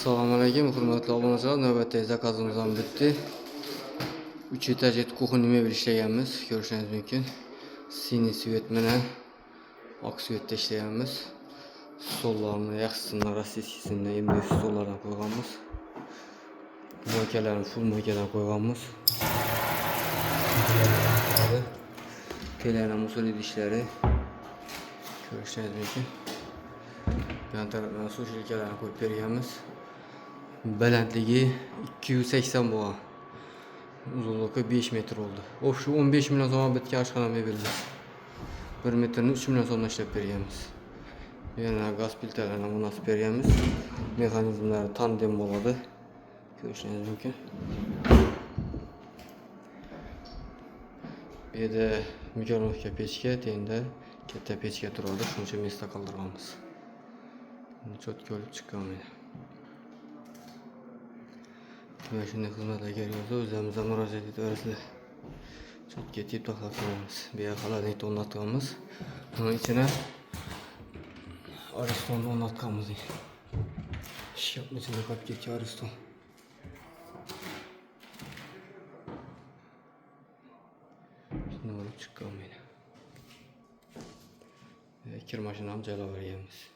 Assalamualaikum hurmatli obunachilar, navbatdagi zakazimiz ham bitdi. 3 etajli kuxni mebel ishlaganmiz, ko'rishingiz mumkin. Siniy svet bilan oq svetda ishlaganmiz. Stollarni yaxshisini, rossiyskisini MDF stollardan qo'yganmiz. Moykalarni full moykadan qo'yganmiz. Kelana musul idishlari ko'rishingiz mumkin. Yan tarafdan suv shilkalarini qo'yib berganmiz. Balandligi 280 bo'lgan. Uzunluğu 5 metre oldu. O şu 15 milyon zaman bitki aşkına mebeldi. 1 metrenin 3 milyon sonuna işlep berganmiz. Yana gaz filtrelerini münasip berganmiz. Mekanizmleri tandem bo'ladi. Ko'rishingiz mumkin. Bu yerda mikronovka pechka, tenda katta pechka turadi. Shuning uchun mesta qoldirganmiz. Cho'tka olib chiqqanmiz. Ve şimdi hizmete geliyoruz. Özlerimize müracaat ediyoruz. Çok getip taktığımız bir yakalar neydi onlattığımız. Bunun içine Ariston'da onlattığımız. İş yapmasını kapıp geçiyor Ariston. Şimdi onu çıkalım yine. Kirmaşın amcayla var yemiz.